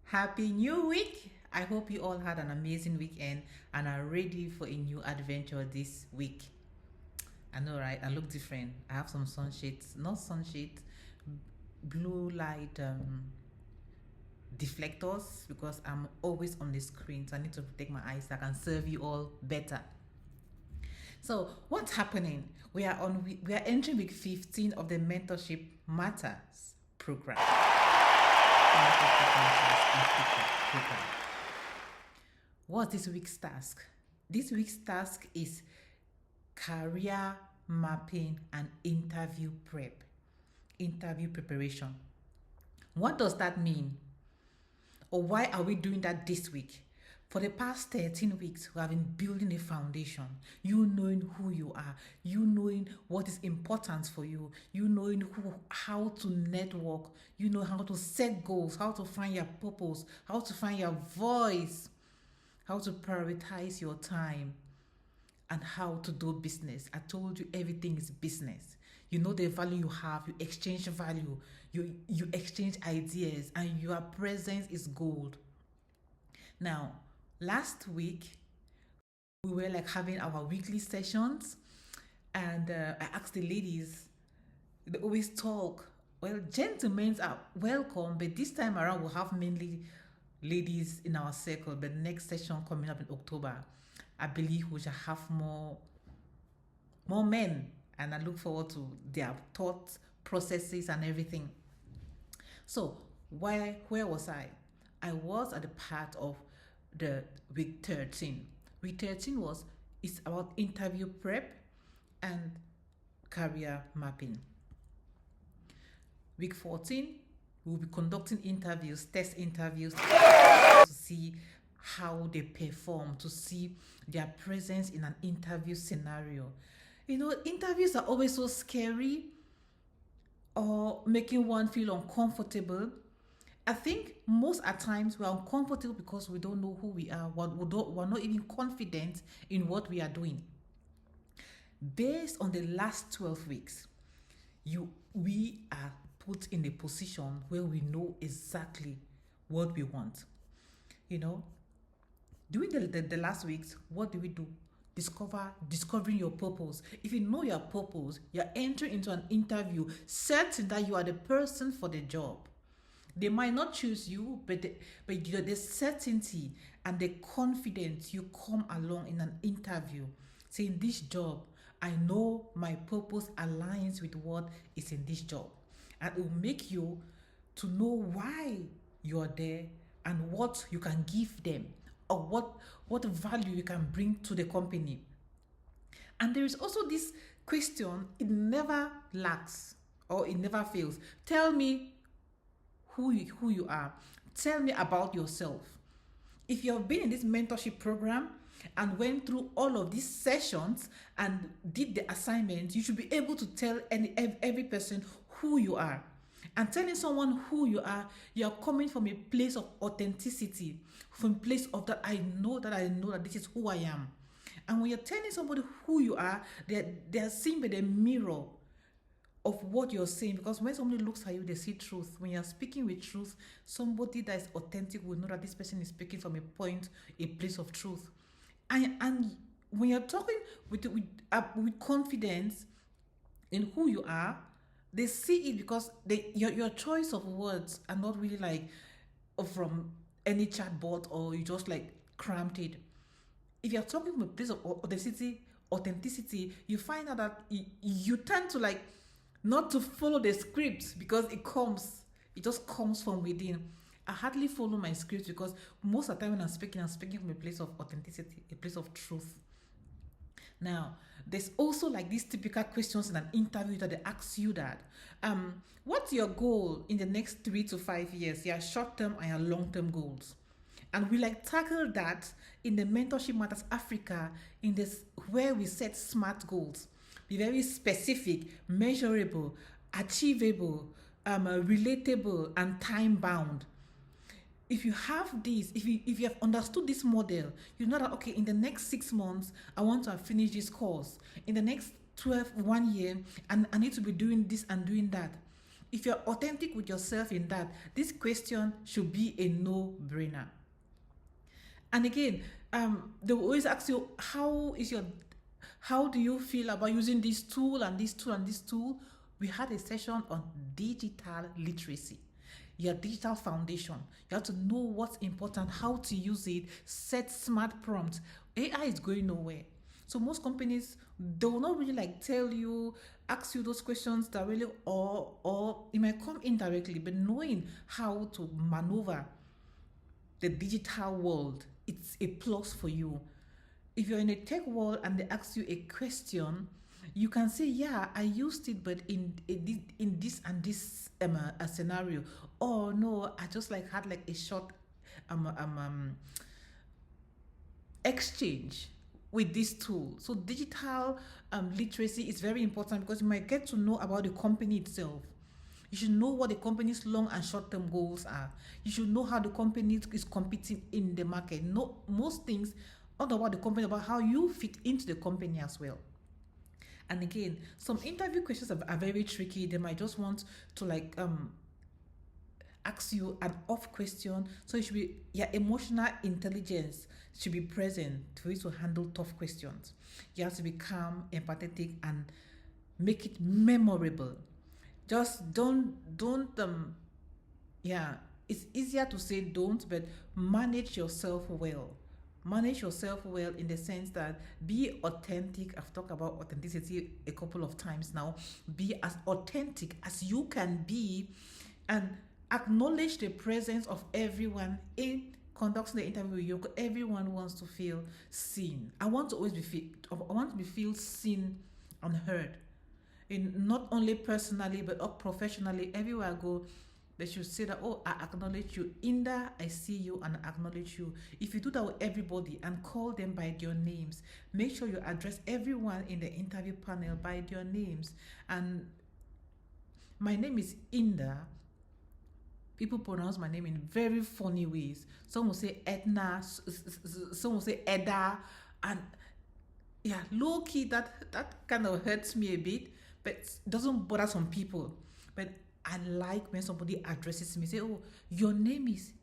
Happy New Week! I hope you all had an amazing weekend and are ready for a new adventure this week. I know, right? I look different. I have some sunshades, not sunshades, blue light deflectors because I'm always on the screen, so I need to protect my eyes so I can serve you all better. So, what's happening? We are entering week 15 of the Mentorship Matters program. Mentorship Matters Africa program. What's this week's task? This week's task is career mapping and interview preparation. What does that mean? Or why are we doing that this week? For the past 13 weeks, we have been building a foundation. You knowing who you are, you knowing what is important for you, you knowing how to network, you know how to set goals, how to find your purpose, how to find your voice, how to prioritize your time, and how to do business. I told you everything is business. You know the value you have, you exchange value, you exchange ideas, and your presence is gold. Now, last week we were like having our weekly sessions, and I asked the ladies, they always talk. Well, gentlemen are welcome, but this time around we'll have mainly ladies in our circle. But next session coming up in October, I believe we shall have more men, and I look forward to their thoughts, processes, and everything. So, where was I? I was at the part of the week 13. Week 13 it's about interview prep and career mapping. Week 14, we'll be conducting interviews, test interviews to see how they perform, to see their presence in an interview scenario. You know, interviews are always so scary or making one feel uncomfortable. I think most at times we're uncomfortable because we don't know who we are. We're not even confident in what we are doing. Based on the last 12 weeks, we are put in a position where we know exactly what we want. You know, during the last weeks, what do we do? Discovering your purpose. If you know your purpose, you're entering into an interview certain that you are the person for the job. They might not choose you, but the certainty and the confidence you come along in an interview, saying this job, I know my purpose aligns with what is in this job, and it will make you to know why you are there and what you can give them, or what value you can bring to the company. And there is also this question, it never lacks or it never fails. Tell me who you are. Tell me about yourself. If you have been in this mentorship program and went through all of these sessions and did the assignments, you should be able to tell every person who you are. And telling someone who you are coming from a place of authenticity, from a place of that I know that this is who I am. And when you're telling somebody who you are, they're seeing by the mirror of what you're saying, because when somebody looks at you, they see truth. When you're speaking with truth, somebody that is authentic will know that this person is speaking from a place of truth. And when you're talking with confidence in who you are, they see it because your choice of words are not really like from any chatbot, or you just like cramped it. If you're talking from a place of authenticity, you find out that you tend to like not to follow the script because it just comes from within. I hardly follow my script because most of the time when I'm speaking from a place of authenticity, a place of truth. Now, there's also like these typical questions in an interview that they ask you that, what's your goal in the next 3 to 5 years? Your short-term and your long-term goals. And we like tackle that in the Mentorship Matters Africa, in this where we set SMART goals. Be very specific, measurable, achievable, relatable, and time-bound. If you have this, if you have understood this model, you know that, okay, in the next 6 months, I want to have finished this course. In the next 1 year, and I need to be doing this and doing that. If you're authentic with yourself in that, this question should be a no-brainer. And again, they will always ask you, how do you feel about using this tool and this tool and this tool? We had a session on digital literacy, your digital foundation. You have to know what's important, how to use it, set smart prompts. AI is going nowhere. So most companies, they will not really like tell you, ask you those questions directly, or it might come indirectly, but knowing how to maneuver the digital world, it's a plus for you. If you're in a tech world and they ask you a question, you can say, yeah, I used it, but in this and this a scenario. Oh no, I just like had like a short exchange with this tool. So digital literacy is very important because you might get to know about the company itself. You should know what the company's long and short-term goals are. You should know how the company is competing in the market. Know most things, not about the company, about how you fit into the company as well. And again, some interview questions are very tricky. They might just want to like ask you an off question. So it should be your emotional intelligence should be present for you to handle tough questions. You have to be calm, empathetic, and make it memorable. Just don't yeah, it's easier to say don't, but manage yourself well. Manage yourself well in the sense that be authentic. I've talked about authenticity a couple of times now. Be as authentic as you can be, and acknowledge the presence of everyone in conducting the interview with you. Everyone wants to feel seen. I want to feel seen and heard, in not only personally but professionally. Everywhere I go, they should say that, oh, I acknowledge you. Inda, I see you and I acknowledge you. If you do that with everybody and call them by their names, make sure you address everyone in the interview panel by their names. And my name is Inda. People pronounce my name in very funny ways. Some will say Edna, some will say Edda, and yeah, low key, that kind of hurts me a bit, but it doesn't bother some people. But I like when somebody addresses me, say, oh, your name is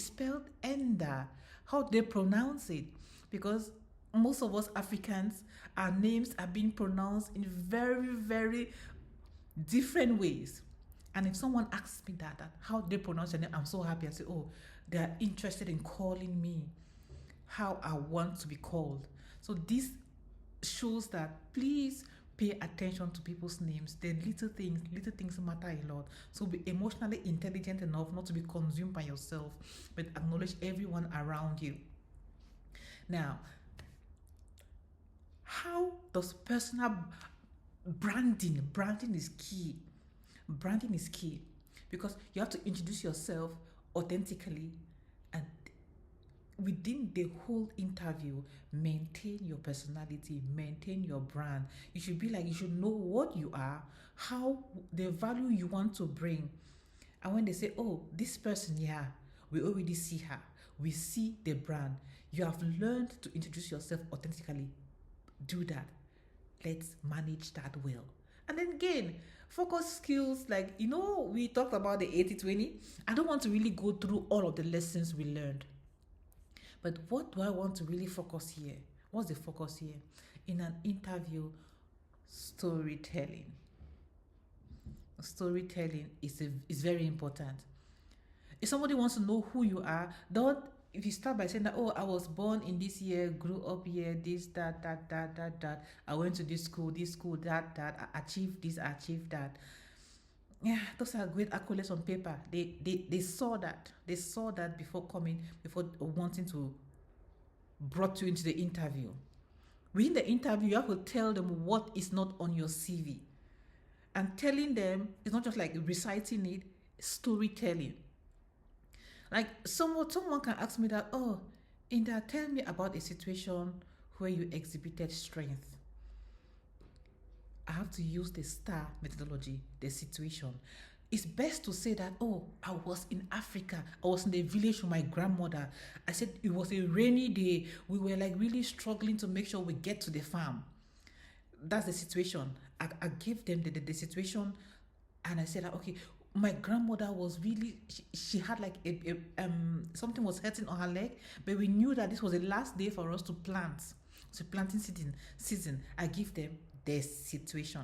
spelled Enda. How do they pronounce it? Because most of us Africans, our names are being pronounced in very, very different ways. And if someone asks me that how they pronounce your name, I'm so happy. I say, oh, they are interested in calling me how I want to be called. So this shows that please pay attention to people's names. The little things matter a lot. So be emotionally intelligent enough not to be consumed by yourself, but acknowledge everyone around you. Now, how does personal branding is key. Branding is key because you have to introduce yourself authentically, and within the whole interview, maintain your personality, maintain your brand. You should know what you are, how the value you want to bring. And when they say, oh, this person, yeah, we already see her, we see the brand. You have learned to introduce yourself authentically. Do that. Let's manage that well. And then again, focus skills, like, we talked about the 80-20. I don't want to really go through all of the lessons we learned. But what do I want to really focus here? What's the focus here? In an interview, storytelling. Storytelling is very important. If somebody wants to know who you are, if you start by saying that, oh, I was born in this year, grew up here, this, that, I went to this school, that, I achieved this, I achieved that. Yeah, those are great accolades on paper. They saw that. They saw that before wanting to brought you into the interview. Within the interview, you have to tell them what is not on your CV. And telling them is not just like reciting it, storytelling. Like someone can ask me that, oh, Inda, tell me about a situation where you exhibited strength. I have to use the STAR methodology, the situation. It's best to say that, oh, I was in Africa. I was in the village with my grandmother. I said it was a rainy day. We were like really struggling to make sure we get to the farm. That's the situation. I gave them the situation, and I said, okay, my grandmother was really, she had like something was hurting on her leg, but we knew that this was the last day for us to plant. So planting season. I give them their situation.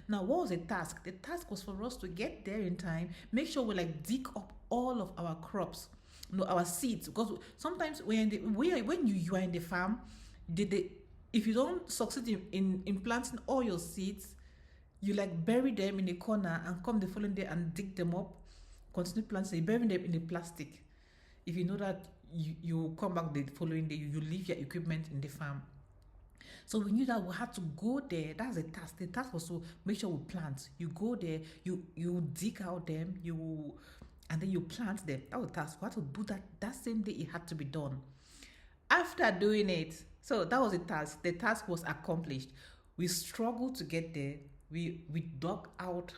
Now, what was the task? The task was for us to get there in time, make sure we like dig up all of our crops, our seeds, because sometimes when you are in the farm, if you don't succeed in planting all your seeds, you like bury them in a corner and come the following day and dig them up, continue planting, bury them in the plastic. If you know that you come back the following day, you leave your equipment in the farm. So we knew that we had to go there. That's the task. The task was to make sure we plant. You go there, you dig out them, and then you plant them. That was the task. We had to do that same day. It had to be done. After doing it, so that was the task. The task was accomplished. We struggled to get there. We dug out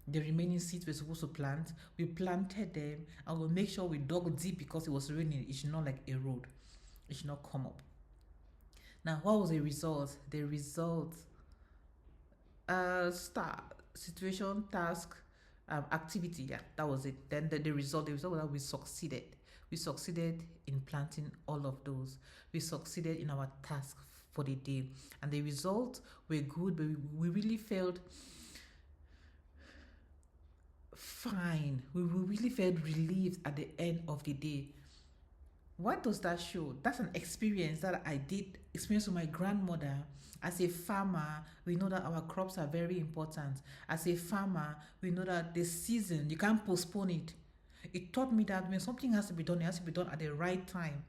the remaining seeds we're supposed to plant. We planted them, and we'll make sure we dug deep because it was raining. It should not like erode. It should not come up. Now, what was the result? The result, situation, task, activity. Yeah, that was it. Then the result was that we succeeded. We succeeded in planting all of those. We succeeded in our task for the day. And the results were good, but we really felt fine. We really felt relieved at the end of the day. What does that show? That's an experience that I did experience with my grandmother. As a farmer, we know that our crops are very important. As a farmer, we know that the season, you can't postpone it. It taught me that when something has to be done, it has to be done at the right time.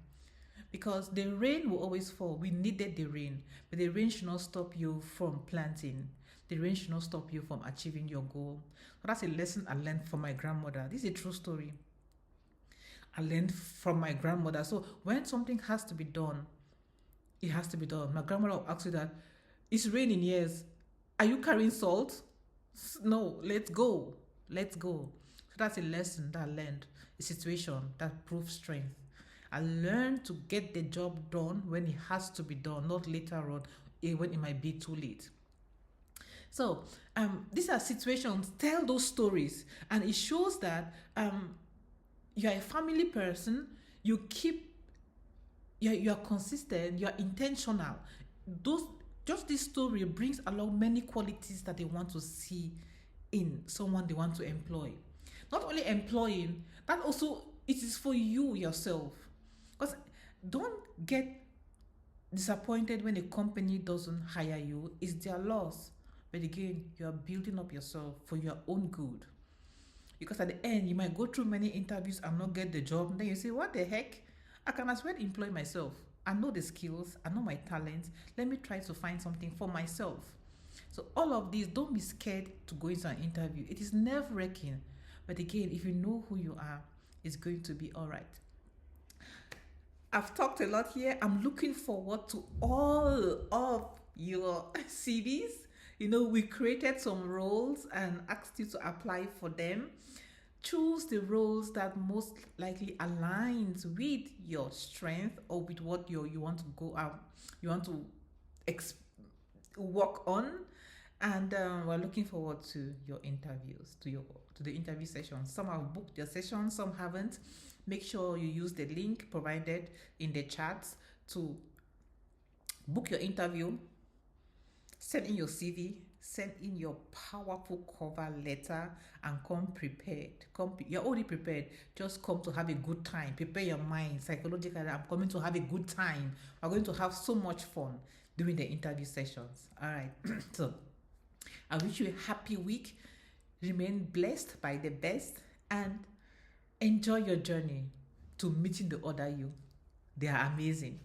Because the rain will always fall. We needed the rain. But the rain should not stop you from planting. The rain should not stop you from achieving your goal. So that's a lesson I learned from my grandmother. This is a true story. I learned from my grandmother. So when something has to be done, it has to be done. My grandmother will ask you that, it's raining, yes. Are you carrying salt? No, let's go. Let's go. So that's a lesson that I learned, a situation that proves strength. I learned to get the job done when it has to be done, not later on when it might be too late. So these are situations, tell those stories, and it shows that you're a family person, you're consistent, you're intentional. Just this story brings along many qualities that they want to see in someone they want to employ. Not only employing, but also it is for you yourself. Because don't get disappointed when a company doesn't hire you. It's their loss. But again, you are building up yourself for your own good. Because at the end, you might go through many interviews and not get the job. And then you say, what the heck? I can as well employ myself. I know the skills. I know my talents. Let me try to find something for myself. So all of these, don't be scared to go into an interview. It is nerve-wracking. But again, if you know who you are, it's going to be all right. I've talked a lot here. I'm looking forward to all of your CVs. We created some roles and asked you to apply for them. Choose the roles that most likely aligns with your strength or with what you want to go out, you want to work on, and we're looking forward to your interviews, to the interview sessions. Some have booked their sessions, some haven't. Make sure you use the link provided in the chats to book your interview. Send in your CV, send in your powerful cover letter, and come prepared. You're already prepared. Just come to have a good time. Prepare your mind psychologically. I'm coming to have a good time. We're going to have so much fun during the interview sessions. All right. So I wish you a happy week. Remain blessed by the best and enjoy your journey to meeting the other you. They are amazing.